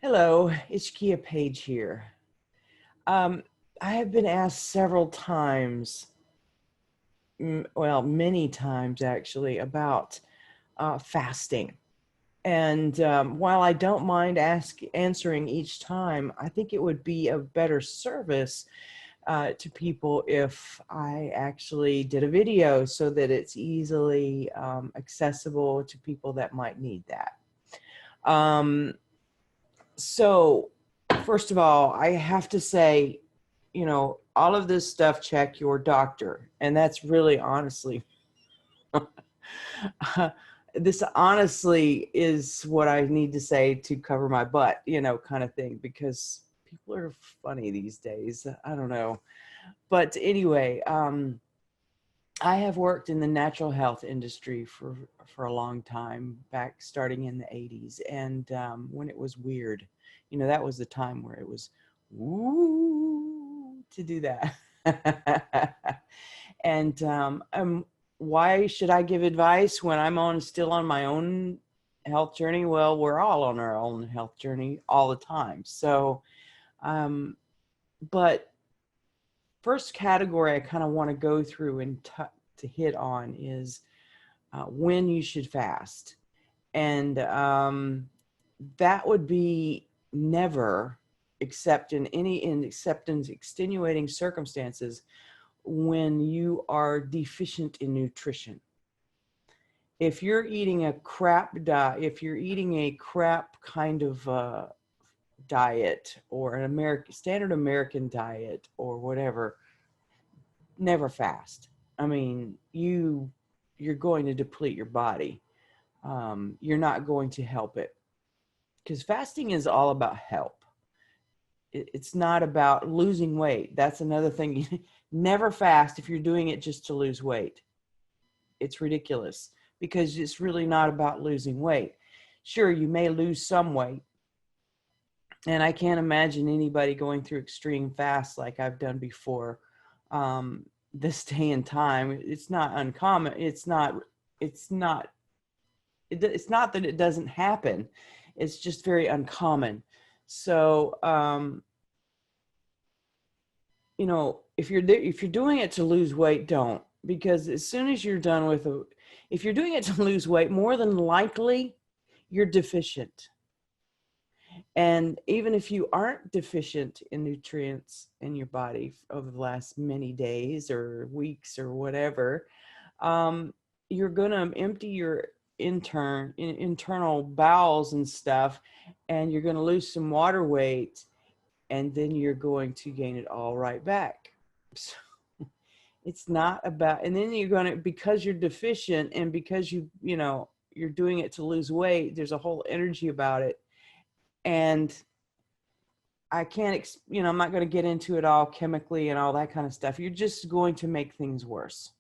Hello, it's Kia Page here. Um, I have been asked several times, well, many times actually, about fasting. And while I don't mind answering each time, I think it would be a better service to people if I actually did a video so that it's easily accessible to people that might need that. Um, So, first of all, I have to say, all of this stuff, check your doctor. And that's really honestly, this honestly is what I need to say to cover my butt, kind of thing, because people are funny these days. I don't know. But anyway, I have worked in the natural health industry for a long time, back starting in the 80s. And when it was weird, that was the time where it was woo to do that. And why should I give advice when I'm still on my own health journey? Well, we're all on our own health journey all the time. So, but first category I kind of want to go through and to hit on is when you should fast. And that would be never, except in extenuating circumstances, when you are deficient in nutrition. If you're eating a crap diet, if you're eating a crap kind of diet, or an standard American diet or whatever, never fast. I mean, you're going to deplete your body. You're not going to help it, because fasting is all about help. It's not about losing weight. That's another thing. Never fast if you're doing it just to lose weight. It's ridiculous, because it's really not about losing weight. Sure, you may lose some weight. And I can't imagine anybody going through extreme fasts like I've done before. This day and time, it's not uncommon. It's not that it doesn't happen. It's just very uncommon. So, if you're doing it to lose weight, don't. Because as soon as you're done if you're doing it to lose weight, more than likely you're deficient. And even if you aren't deficient in nutrients in your body over the last many days or weeks or whatever, you're going to empty your internal bowels and stuff, and you're going to lose some water weight, and then you're going to gain it all right back. So it's not about, and then you're going to, because you're deficient and because you're doing it to lose weight, there's a whole energy about it. And I can't, I'm not going to get into it all chemically and all that kind of stuff. You're just going to make things worse.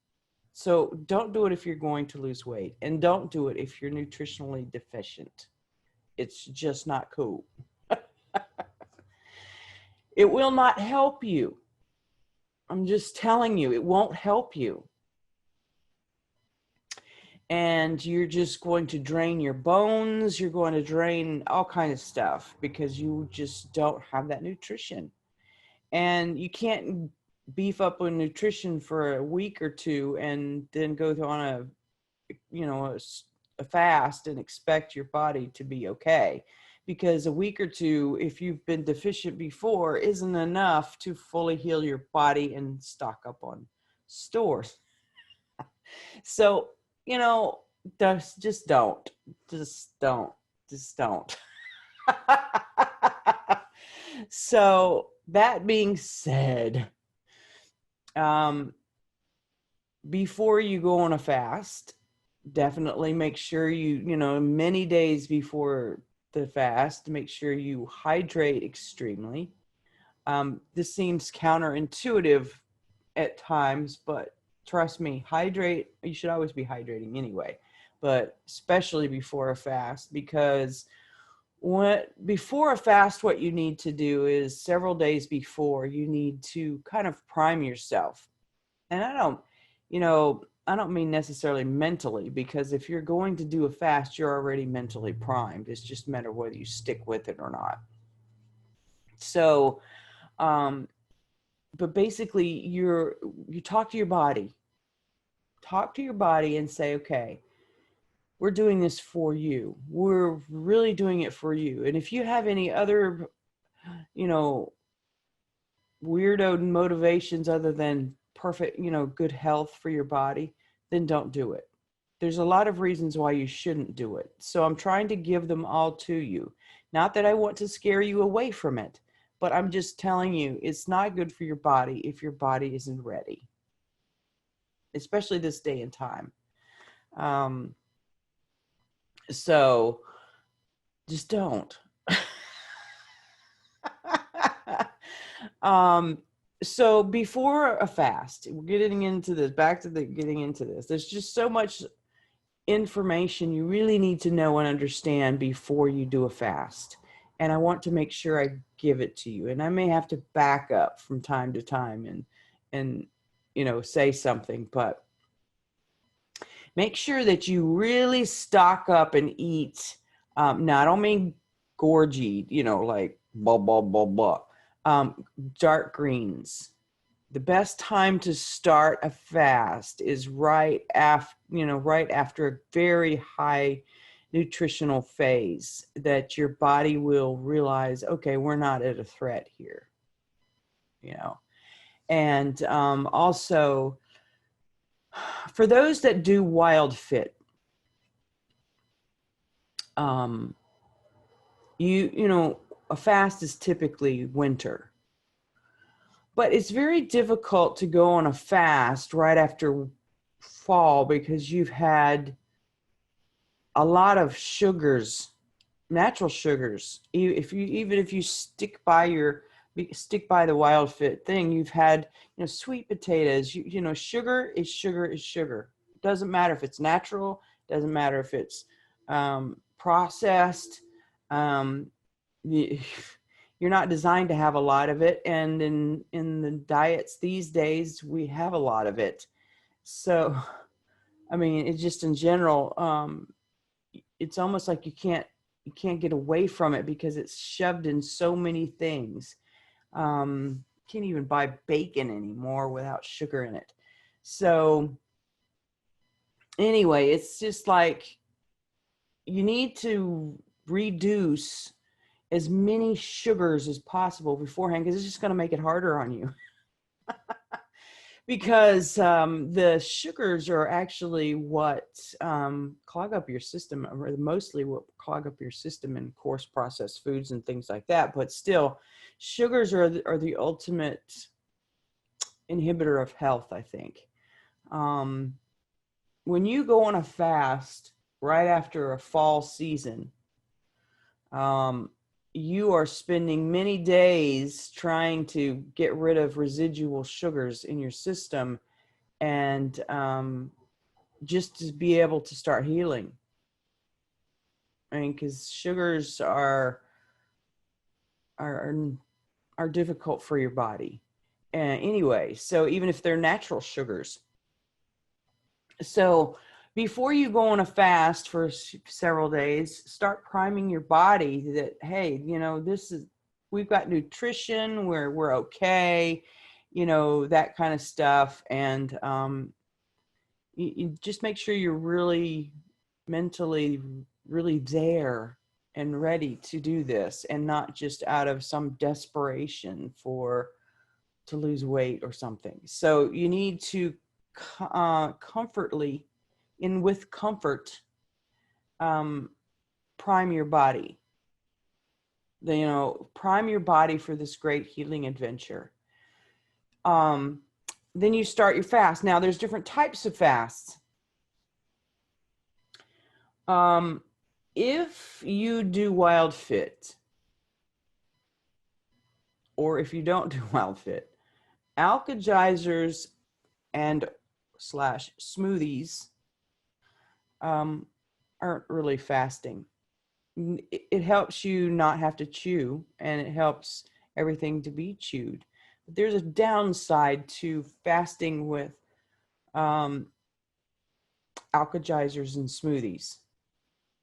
So don't do it if you're going to lose weight, and don't do it if you're nutritionally deficient. It's just not cool. It will not help you. I'm just telling you, it won't help you. And you're just going to drain your bones. You're going to drain all kinds of stuff because you just don't have that nutrition. And you can't beef up on nutrition for a week or two and then go on a fast and expect your body to be okay. Because a week or two, if you've been deficient before, isn't enough to fully heal your body and stock up on stores. So, just don't. So that being said, before you go on a fast, definitely make sure many days before the fast, make sure you hydrate extremely. This seems counterintuitive at times, but trust me, you should always be hydrating anyway, but especially before a fast, because before a fast, what you need to do is several days before, you need to kind of prime yourself. And I don't mean necessarily mentally, because if you're going to do a fast, you're already mentally primed. It's just a matter of whether you stick with it or not. So, but basically you talk to your body, and say, okay, we're doing this for you. We're really doing it for you. And if you have any other, weirdo motivations other than perfect, good health for your body, then don't do it. There's a lot of reasons why you shouldn't do it. So I'm trying to give them all to you. Not that I want to scare you away from it, but I'm just telling you it's not good for your body if your body isn't ready, especially this day and time. So just don't. So before a fast, we're getting into this, there's just so much information you really need to know and understand before you do a fast. And I want to make sure I give it to you. And I may have to back up from time to time and say something, but make sure that you really stock up and eat. Now, I don't mean gorge eat, like blah, blah, blah, blah. Dark greens. The best time to start a fast is right after a very high nutritional phase, that your body will realize, okay, we're not at a threat here, and also for those that do wild fit, a fast is typically winter. But it's very difficult to go on a fast right after fall because you've had a lot of sugars, natural sugars. Even if you stick by the wild fit thing, you've had sweet potatoes. Sugar is sugar is sugar. It doesn't matter if it's natural. Doesn't matter if it's processed. You're not designed to have a lot of it. And in the diets these days, we have a lot of it. So, I mean, it's just in general, it's almost like you can't get away from it because it's shoved in so many things. Can't even buy bacon anymore without sugar in it. So anyway, it's just like you need to reduce as many sugars as possible beforehand, because it's just going to make it harder on you. Because the sugars are actually what clog up your system, or mostly what clog up your system in coarse processed foods and things like that. But still, sugars are the ultimate inhibitor of health, I think. When you go on a fast right after a fall season, you are spending many days trying to get rid of residual sugars in your system, and just to be able to start healing. I mean, because sugars are difficult for your body. Anyway, so even if they're natural sugars. So before you go on a fast for several days, start priming your body that, hey, we've got nutrition, we're okay, that kind of stuff. And you just make sure you're really mentally really there and ready to do this, and not just out of some desperation to lose weight or something. So you need to comfortably, with comfort, prime your body. Prime your body for this great healing adventure. Then you start your fast. Now, there's different types of fasts. If you do wild fit, or if you don't do wild fit, alkalizers and /smoothies aren't really fasting. It helps you not have to chew, and it helps everything to be chewed. But there's a downside to fasting with alkalizers in smoothies.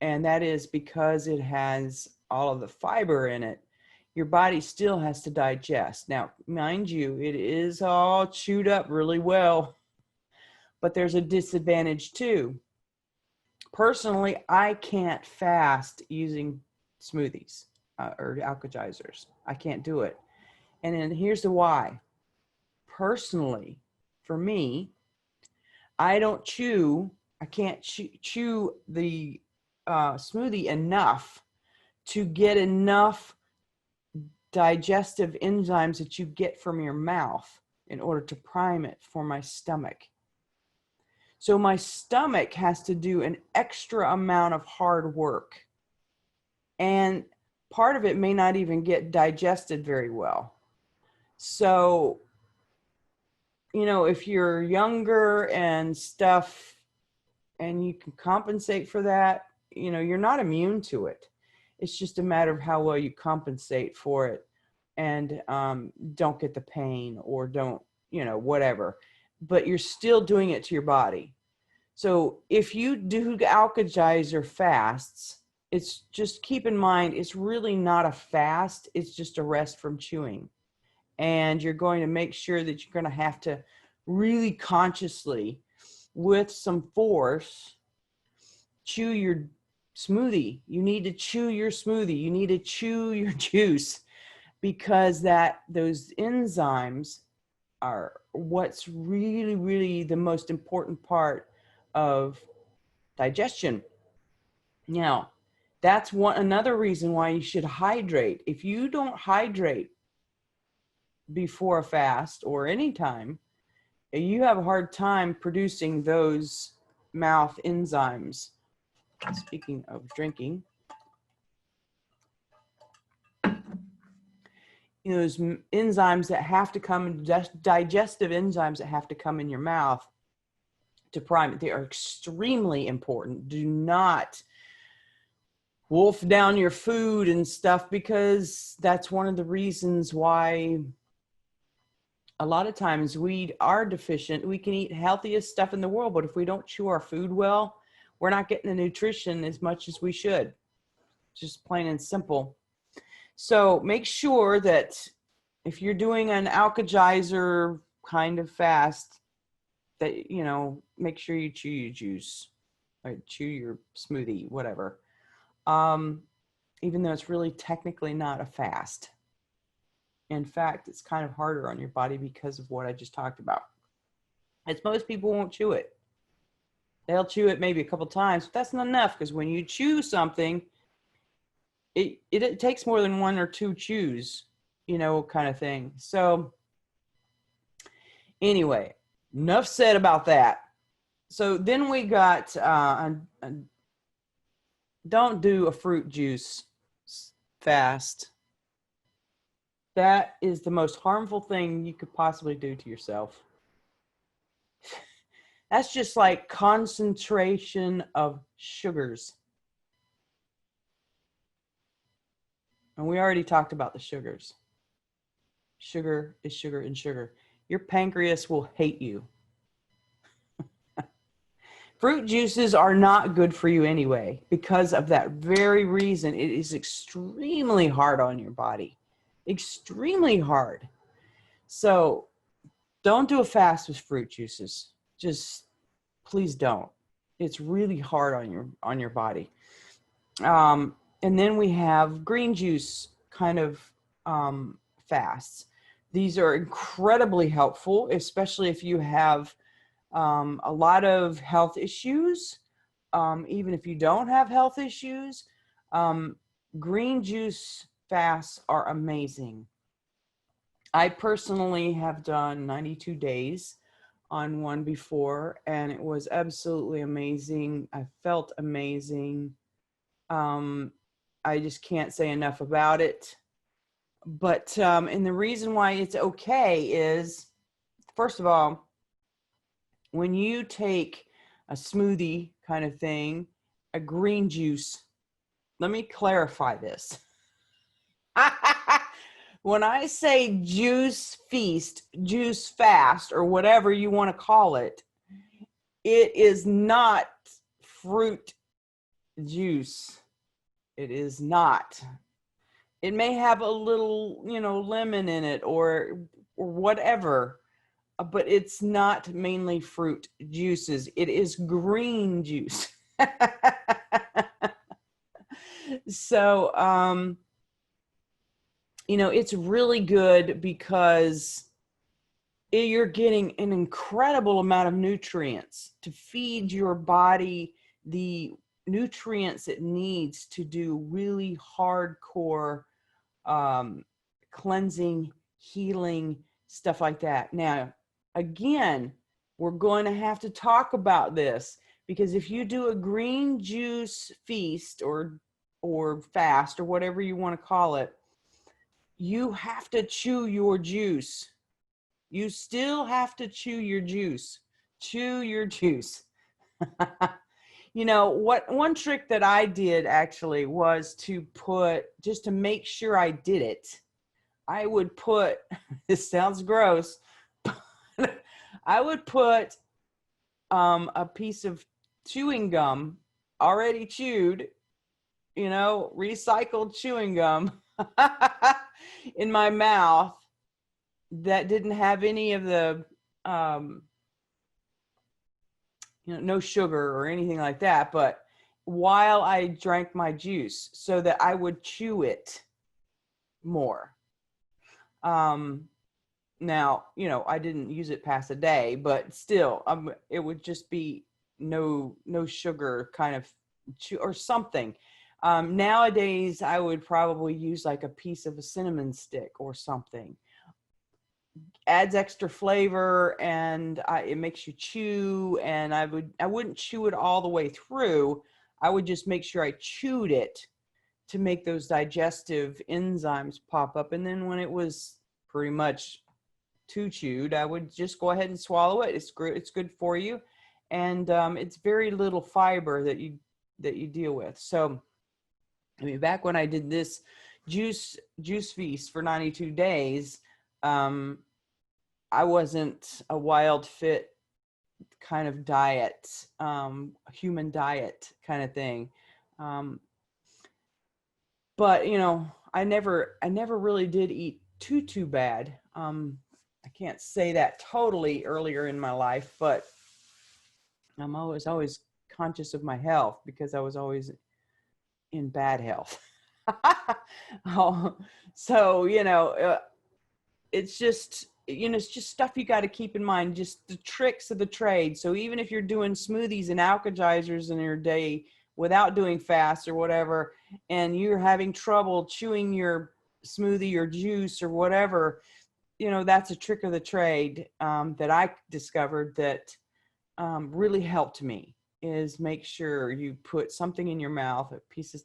And that is because it has all of the fiber in it. Your body still has to digest. Now, mind you, it is all chewed up really well, but there's a disadvantage too. Personally, I can't fast using smoothies or alkalizers. I can't do it. And then here's the why. Personally, for me, I can't chew the smoothie enough to get enough digestive enzymes that you get from your mouth in order to prime it for my stomach. So my stomach has to do an extra amount of hard work. And part of it may not even get digested very well. So, you know, if you're younger and stuff, and you can compensate for that, you know, you're not immune to it. It's just a matter of how well you compensate for it and don't get the pain or don't, you know, whatever. But you're still doing it to your body. So if you do alkalizer fasts, it's just keep in mind, it's really not a fast. It's just a rest from chewing. And you're going to make sure that you're going to have to really consciously, with some force, chew your smoothie. You need to chew your smoothie. You need to chew your juice, because those enzymes are what's really, really the most important part of digestion. Now, that's another reason why you should hydrate. If you don't hydrate before a fast or any time, you have a hard time producing those mouth enzymes. Speaking of drinking, you know, those enzymes that have to come, digestive enzymes that have to come in your mouth to prime it, they are extremely important. Do not wolf down your food and stuff, because that's one of the reasons why a lot of times we are deficient. We can eat healthiest stuff in the world, but if we don't chew our food well, we're not getting the nutrition as much as we should. Just plain and simple. So make sure that if you're doing an alkalizer kind of fast, that, you know, make sure you chew your juice or chew your smoothie, whatever. Even though it's really technically not a fast. In fact, it's kind of harder on your body because of what I just talked about. It's most people won't chew it. They'll chew it maybe a couple times, but that's not enough, because when you chew something, it takes more than one or two chews, you know, kind of thing. So anyway, enough said about that. So then we got, don't do a fruit juice fast. That is the most harmful thing you could possibly do to yourself. That's just like concentration of sugars. And we already talked about the sugars. Sugar is sugar and sugar. Your pancreas will hate you. Fruit juices are not good for you anyway, because of that very reason. It is extremely hard on your body. Extremely hard. So don't do a fast with fruit juices. Just please don't. It's really hard on your body. And then we have green juice kind of fasts. These are incredibly helpful, especially if you have a lot of health issues. Even if you don't have health issues, green juice fasts are amazing. I personally have done 92 days on one before, and it was absolutely amazing. I felt amazing. I just can't say enough about it. But, and the reason why it's okay is, first of all, when you take a smoothie kind of thing, a green juice, let me clarify this. When I say juice feast, juice fast, or whatever you want to call it, It is not fruit juice. It is not. It may have a little, lemon in it or whatever, but it's not mainly fruit juices. It is green juice. So, it's really good because you're getting an incredible amount of nutrients to feed your body the nutrients it needs to do really hardcore cleansing, healing, stuff like that. Now, again, we're going to have to talk about this because if you do a green juice feast or fast or whatever you want to call it, you have to chew your juice. You still have to chew your juice. Chew your juice. One trick that I did actually was to put, just to make sure I did it, I would put, this sounds gross, I would put a piece of chewing gum, already chewed, recycled chewing gum in my mouth that didn't have any of the, no sugar or anything like that, but while I drank my juice so that I would chew it more. Now, I didn't use it past a day, but still, it would just be no sugar kind of chew or something. Nowadays, I would probably use like a piece of a cinnamon stick or something. Adds extra flavor and it makes you chew, and I wouldn't chew it all the way through. I would just make sure I chewed it to make those digestive enzymes pop up. And then when it was pretty much too chewed, I would just go ahead and swallow it. It's good for you. And it's very little fiber that you deal with. So, back when I did this juice feast for 92 days, I wasn't a wild fit kind of diet, human diet kind of thing. But, I never really did eat too bad. I can't say that totally earlier in my life, but I'm always conscious of my health because I was always in bad health. So, it's just, it's just stuff you got to keep in mind, just the tricks of the trade. So even if you're doing smoothies and alkalizers in your day without doing fast or whatever, and you're having trouble chewing your smoothie or juice or whatever, that's a trick of the trade that I discovered that really helped me, is make sure you put something in your mouth, a piece of,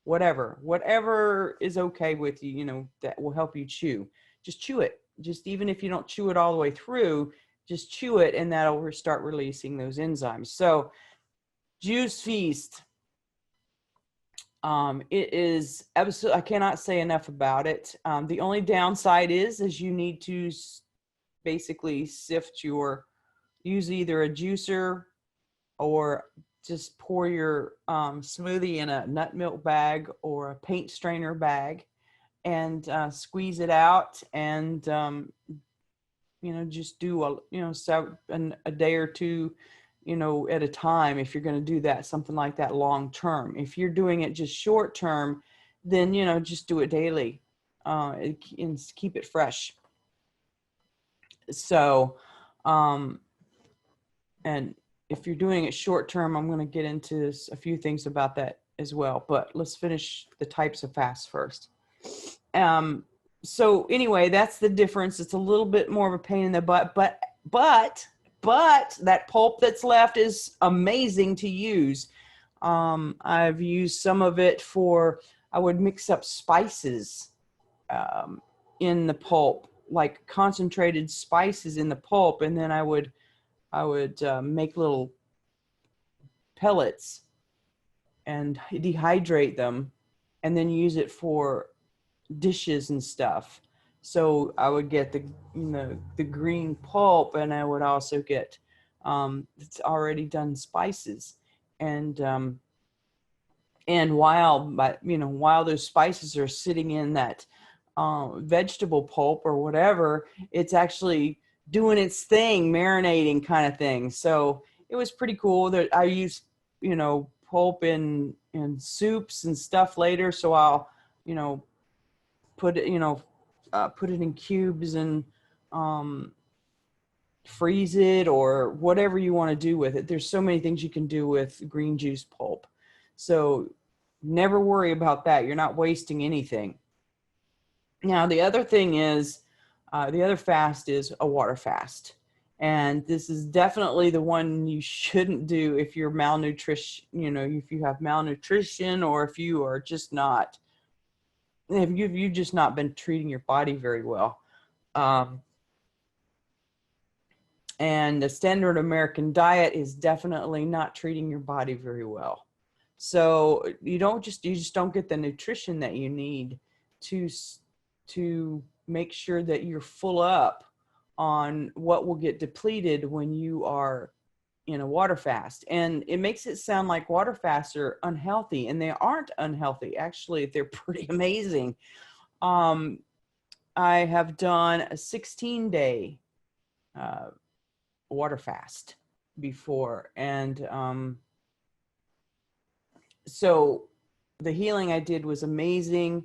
whatever is okay with you, that will help you chew. Just chew it. Just even if you don't chew it all the way through, just chew it, and that'll start releasing those enzymes. So Juice Feast. It is absolutely, I cannot say enough about it. The only downside is you need to basically use either a juicer or just pour your smoothie in a nut milk bag or a paint strainer bag and squeeze it out, and just do a day or two at a time if you're going to do that, something like that long term. If you're doing it just short term, then just do it daily and keep it fresh. So and if you're doing it short term, I'm going to get into a few things about that as well, but let's finish the types of fasts first. So anyway, that's the difference. It's a little bit more of a pain in the butt, but that pulp that's left is amazing to use. I've used some of it I would mix up spices in the pulp, like concentrated spices in the pulp, and then I would make little pellets and dehydrate them and then use it for dishes and stuff. So I would get the green pulp, and I would also get It's already done spices. And while those spices are sitting in that vegetable pulp or whatever, it's actually doing its thing, marinating kind of thing. So it was pretty cool that I use, pulp in soups and stuff later. So I'll, put it, put it in cubes and freeze it or whatever you want to do with it. There's so many things you can do with green juice pulp. So never worry about that. You're not wasting anything. Now, the other thing is, the other fast is a water fast. And this is definitely the one you shouldn't do if you're malnutrition, if you have malnutrition, or if you are just not, if you've just not been treating your body very well. And the standard American diet is definitely not treating your body very well. So you just don't get the nutrition that you need to make sure that you're full up on what will get depleted when you are in a water fast. And it makes it sound like water fasts are unhealthy, and they aren't unhealthy. Actually, they're pretty amazing. I have done a 16-day water fast before, and so the healing I did was amazing.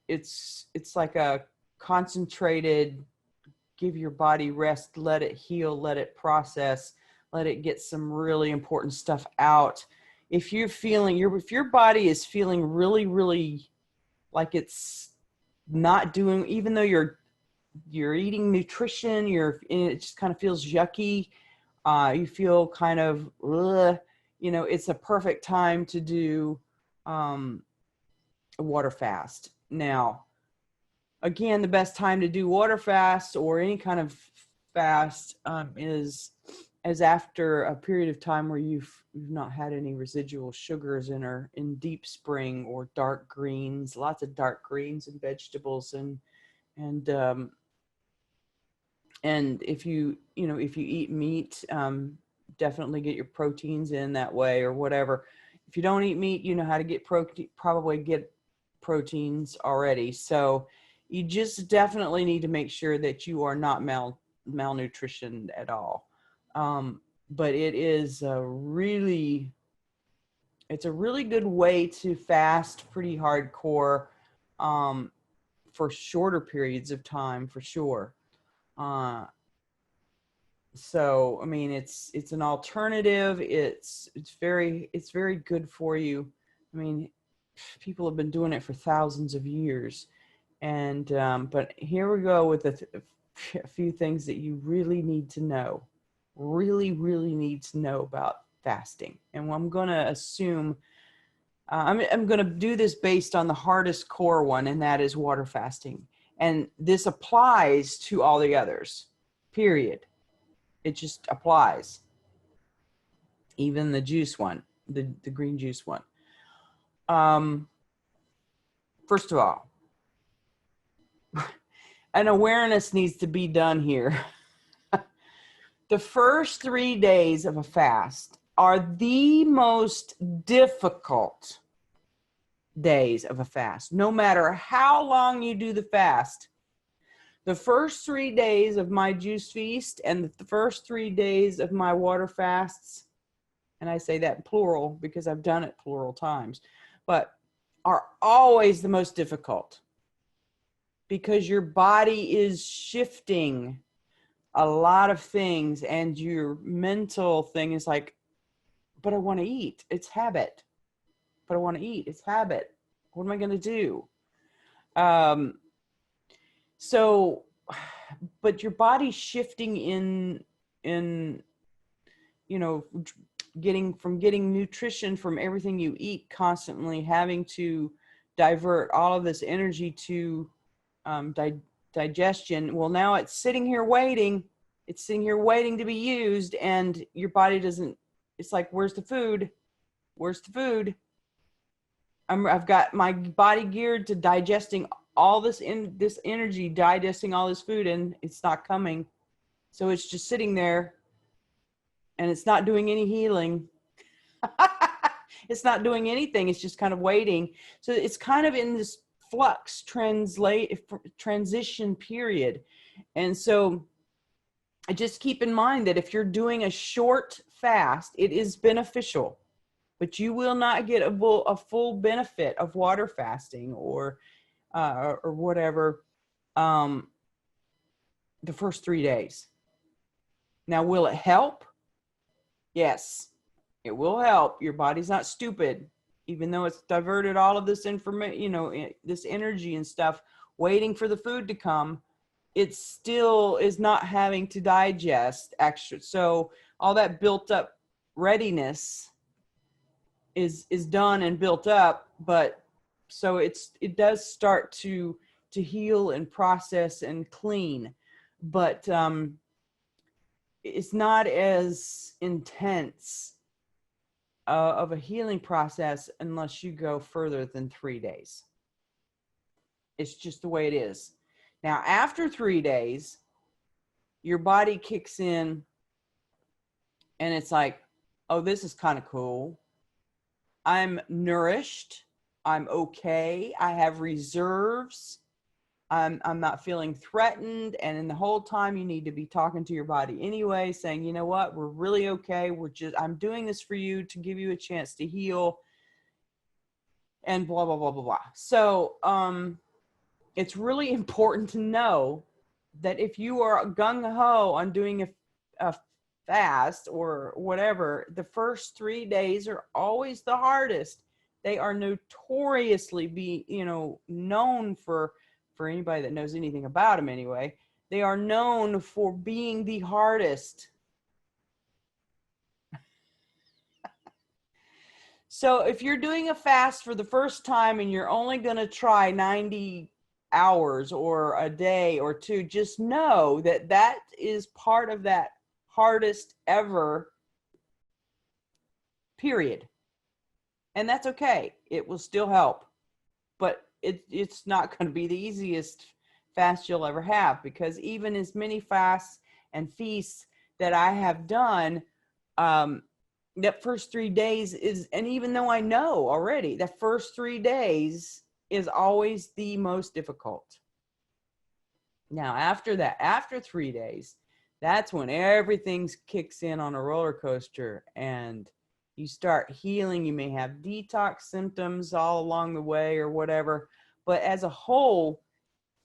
It's like a concentrated, give your body rest, let it heal, let it process, let it get some really important stuff out. If if your body is feeling really, really like it's not doing, even though you're eating nutrition, it just kind of feels yucky. You feel kind of, it's a perfect time to do a water fast. Now, again, the best time to do water fast or any kind of fast is after a period of time where you've not had any residual sugars in deep spring or dark greens, lots of dark greens and vegetables, and if you eat meat, definitely get your proteins in that way or whatever. If you don't eat meat, you know how to get probably get proteins already. So you just definitely need to make sure that you are not malnutritioned at all. But it's a really good way to fast pretty hardcore for shorter periods of time, for sure. So I mean, it's an alternative. It's very good for you. I mean, people have been doing it for thousands of years, and but here we go with a few things that you really need to know, really need to know about fasting. And I'm going to assume I'm going to do this based on the hardest core one, and that is water fasting. And this applies to all the others, period. It just applies. Even the juice one, the green juice one. First of all, an awareness needs to be done here. The first 3 days of a fast are the most difficult days of a fast. No matter how long you do the fast, the first 3 days of my juice feast and the first 3 days of my water fasts, and I say that plural because I've done it plural times, but are always the most difficult because your body is shifting a lot of things, and your mental thing is like, but I want to eat. It's habit. But I want to eat. It's habit. What am I going to do? So, but your body's shifting in, getting nutrition from everything you eat, constantly having to divert all of this energy to digestion. Well, now it's sitting here waiting. It's sitting here waiting to be used, and your body doesn't. It's like, where's the food? Where's the food? I've got my body geared to digesting all this energy, digesting all this food, and it's not coming. So it's just sitting there and it's not doing any healing. It's not doing anything. It's just kind of waiting. So it's kind of in this flux transition period. And so just keep in mind that if you're doing a short fast, it is beneficial, but you will not get a full benefit of water fasting or whatever the first 3 days. Now, will it help? Yes, it will help. Your body's not stupid, even though it's diverted all of this information, this energy and stuff, waiting for the food to come. It still is not having to digest extra. So all that built up readiness is done and built up, but so it does start to heal and process and clean, but it's not as intense of a healing process unless you go further than 3 days. It's just the way it is. Now, after 3 days, your body kicks in and it's like, oh, this is kind of cool. I'm nourished. I'm okay. I have reserves. I'm not feeling threatened. And in the whole time, you need to be talking to your body anyway, saying, you know what, we're really okay. I'm doing this for you to give you a chance to heal and blah, blah, blah, blah, blah. So it's really important to know that if you are gung-ho on doing a fast or whatever, the first 3 days are always the hardest. They are notoriously known for anybody that knows anything about them anyway, they are known for being the hardest. So if you're doing a fast for the first time and you're only going to try 90 hours or a day or two, just know that that is part of that hardest ever period. And that's okay. It will still help. But it's not going to be the easiest fast you'll ever have, because even as many fasts and feasts that I have done, that first 3 days is, and even though I know already, that first 3 days is always the most difficult. Now, after that, after 3 days, that's when everything kicks in on a roller coaster and you start healing. You may have detox symptoms all along the way or whatever, but as a whole,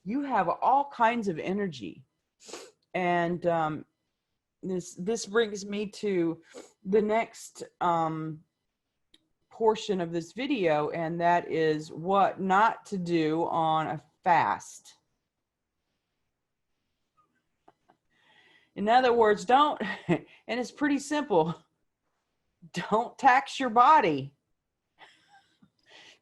you have all kinds of energy. And this brings me to the next portion of this video, and that is what not to do on a fast. In other words, don't, and it's pretty simple, don't tax your body.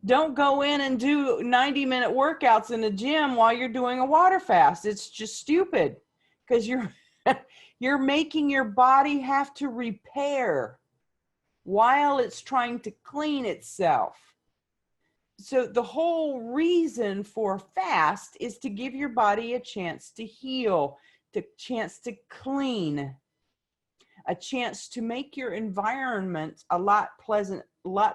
Don't go in and do 90-minute workouts in the gym while you're doing a water fast. It's just stupid, because you're making your body have to repair while it's trying to clean itself. So the whole reason for fast is to give your body a chance to heal, a chance to clean, a chance to make your environment a lot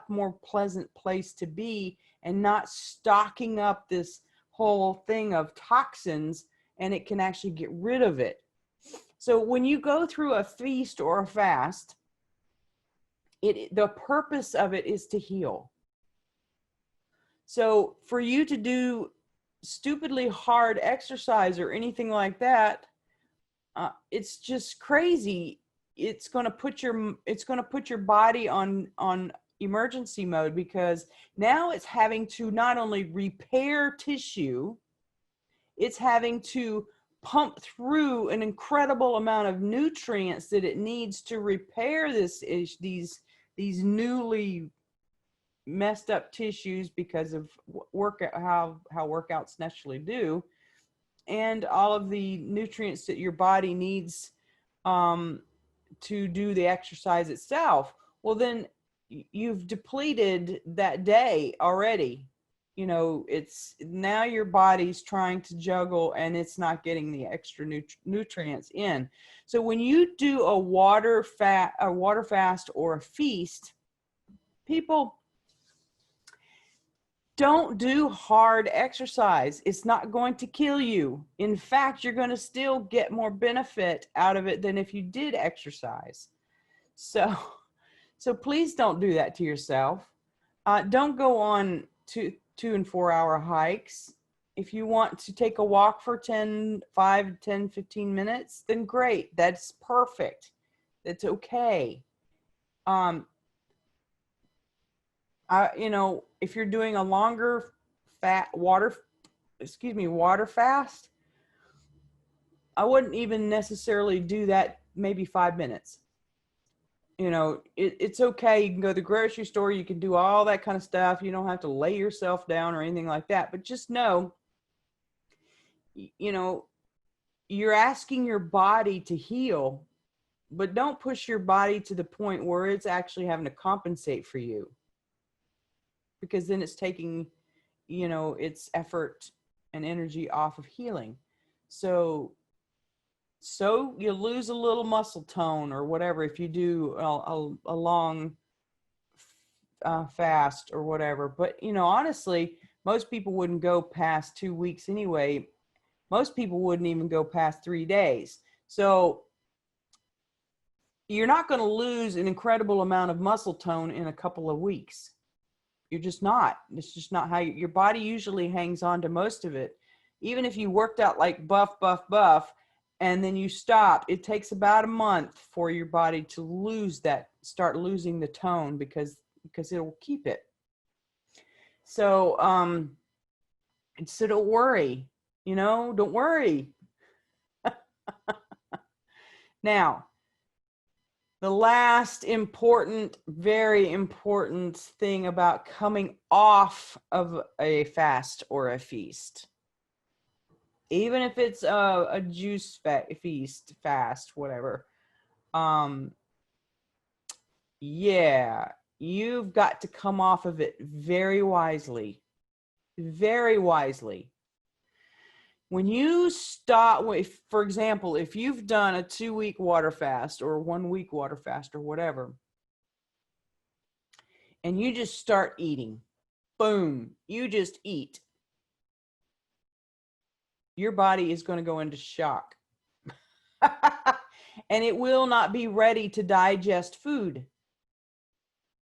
more pleasant place to be, and not stocking up this whole thing of toxins, and it can actually get rid of it. So when you go through a feast or a fast, the purpose of it is to heal. So for you to do stupidly hard exercise or anything like that, it's just crazy. It's going to put your body on emergency mode, because now it's having to not only repair tissue, it's having to pump through an incredible amount of nutrients that it needs to repair these newly messed up tissues because of how workouts naturally do, and all of the nutrients that your body needs to do the exercise itself. Well, then you've depleted that day already. you know, it's now your body's trying to juggle and it's not getting the extra nutrients in. So when you do a water fast or a feast, people, don't do hard exercise. It's not going to kill you. In fact, you're going to still get more benefit out of it than if you did exercise. So please don't do that to yourself. Don't go on 2 and 4 hour hikes. If you want to take a walk for 15 minutes, then great. That's perfect. That's okay. You know, if you're doing a longer water fast, I wouldn't even necessarily do that, maybe 5 minutes. You know, it's okay. You can go to the grocery store. You can do all that kind of stuff. You don't have to lay yourself down or anything like that. But just know, you know, you're asking your body to heal, but don't push your body to the point where it's actually having to compensate for you, because then it's taking, you know, its effort and energy off of healing. So you lose a little muscle tone or whatever if you do a long fast or whatever. But, you know, honestly, most people wouldn't go past 2 weeks anyway. Most people wouldn't even go past 3 days. So you're not going to lose an incredible amount of muscle tone in a couple of weeks. You're just not. It's just not how your body usually hangs on to most of it. Even if you worked out like buff, and then you stop, it takes about a month for your body to start losing the tone, because it'll keep it. So, so don't worry, you know, don't worry. Now, the last important, very important thing about coming off of a fast or a feast, even if it's a juice feast, fast, whatever. Yeah, you've got to come off of it very wisely, very wisely. When you stop, for example, if you've done a 2-week water fast or 1 week water fast or whatever, and you just start eating, boom, you just eat, your body is going to go into shock. And it will not be ready to digest food.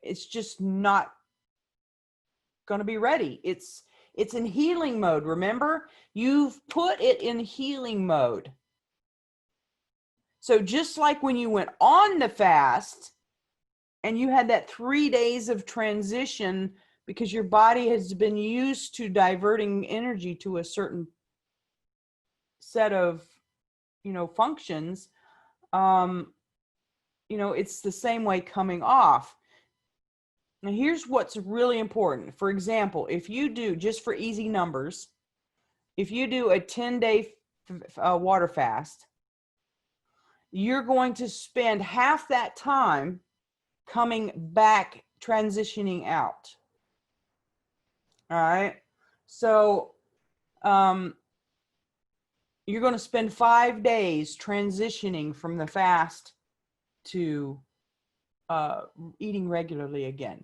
It's just not going to be ready. It's in healing mode. Remember, you've put it in healing mode. So just like when you went on the fast and you had that 3 days of transition because your body has been used to diverting energy to a certain set of, you know, functions, you know, it's the same way coming off. Now, here's what's really important. For example, if you do, just for easy numbers, if you do a 10-day water fast, you're going to spend half that time coming back, transitioning out. All right. So you're going to spend 5 days transitioning from the fast to eating regularly again.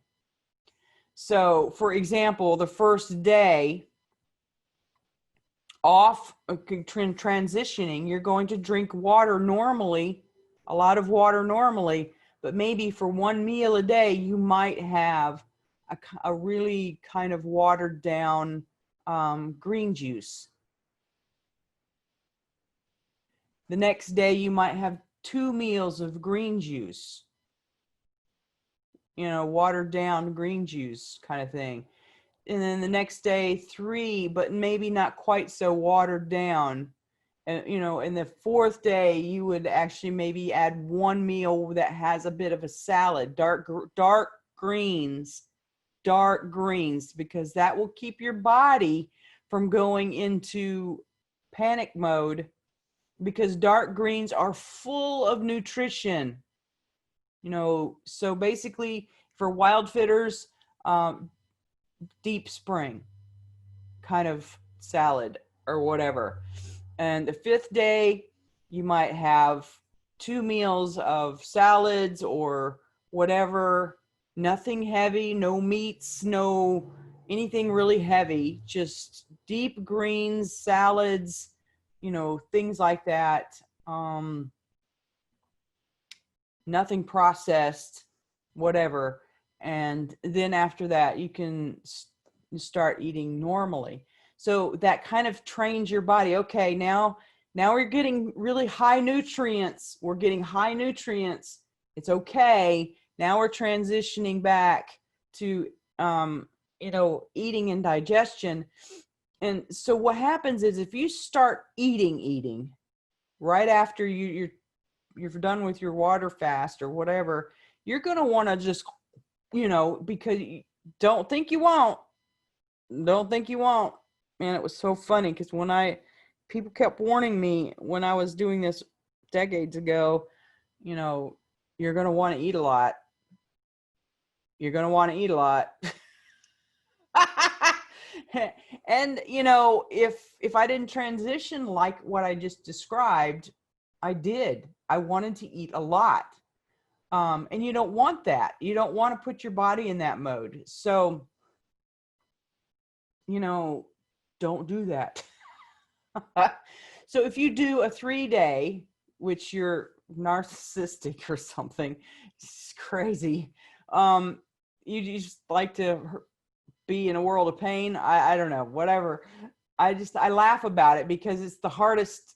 So, for example, the first day off transitioning, you're going to drink water normally, a lot of water normally, but maybe for 1 meal a day, you might have a really kind of watered down green juice. The next day, you might have 2 meals of green juice, you know, watered down green juice kind of thing. And then the next day, 3, but maybe not quite so watered down. And, you know, in the 4th day, you would actually maybe add 1 meal that has a bit of a salad, dark greens, because that will keep your body from going into panic mode, because dark greens are full of nutrition. You know, so basically for wild fitters, deep spring. kind of salad or whatever. And the 5th day, you might have 2 meals of salads or whatever, nothing heavy, no meats, no anything really heavy, just deep greens, salads, you know, things like that. Nothing processed, whatever. And then after that, you can start eating normally. So that kind of trains your body. Okay, now we're getting really high nutrients. We're getting high nutrients. It's okay. Now we're transitioning back to, you know, eating and digestion. And so what happens is if you start eating right after you're done with your water fast or whatever, you're going to want to just, you know, because don't think you won't. Man, it was so funny because people kept warning me when I was doing this decades ago, you know, you're going to want to eat a lot. You're going to want to eat a lot. And, you know, if I didn't transition like what I just described, I did. I wanted to eat a lot. And you don't want that. You don't want to put your body in that mode. So, you know, don't do that. So if you do a 3-day, which you're narcissistic or something, it's crazy. You just like to be in a world of pain. I don't know, whatever. I laugh about it because it's the hardest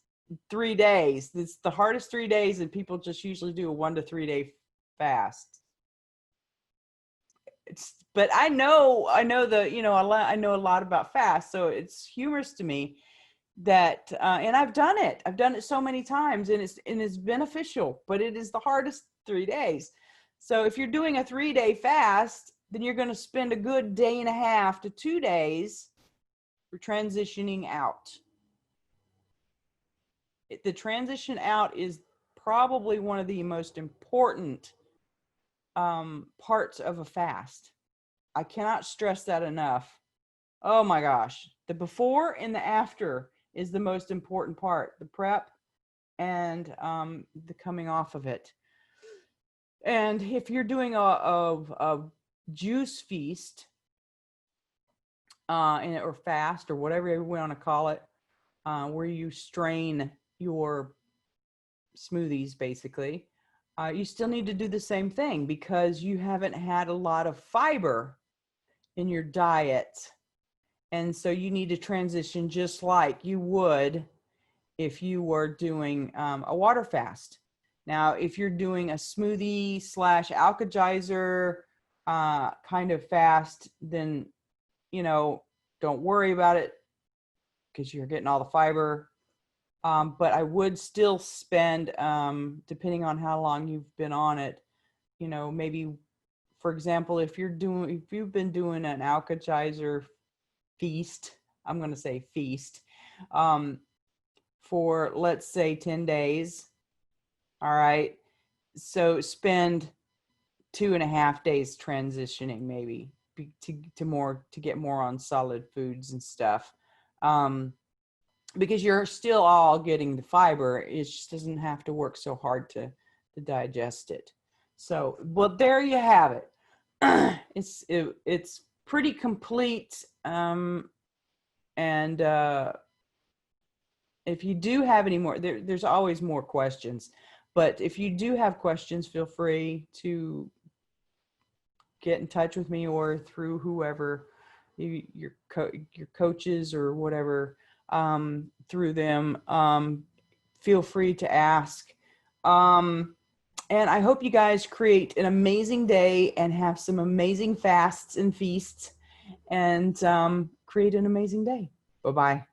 3 days. It's the hardest 3 days, and people just usually do a 1 to 3 day fast. But I know I know a lot about fast, so it's humorous to me that, and I've done it so many times, and it's beneficial, but it is the hardest 3 days. So if you're doing a 3-day fast, then you're going to spend a good 1.5 to 2 days for transitioning out. The transition out is probably one of the most important parts of a fast. I cannot stress that enough. Oh my gosh. The before and the after is the most important part, the prep and the coming off of it. And if you're doing a juice feast or fast or whatever you want to call it, where you strain your smoothies basically, you still need to do the same thing because you haven't had a lot of fiber in your diet. And so you need to transition just like you would if you were doing a water fast. Now, if you're doing a smoothie / alkalizer kind of fast, then, you know, don't worry about it because you're getting all the fiber. But I would still spend, depending on how long you've been on it, you know, maybe, for example, if you've been doing an alkalizer feast, I'm going to say feast, for let's say 10 days. All right. So spend 2.5 days transitioning maybe to get more on solid foods and stuff. Because you're still all getting the fiber. It just doesn't have to work so hard to digest it. So, well, there you have it. It's pretty complete. And if you do have any more, there's always more questions. But if you do have questions, feel free to get in touch with me or through whoever, your coaches or whatever. Through them, feel free to ask. And I hope you guys create an amazing day and have some amazing fasts and feasts and create an amazing day. Bye-bye.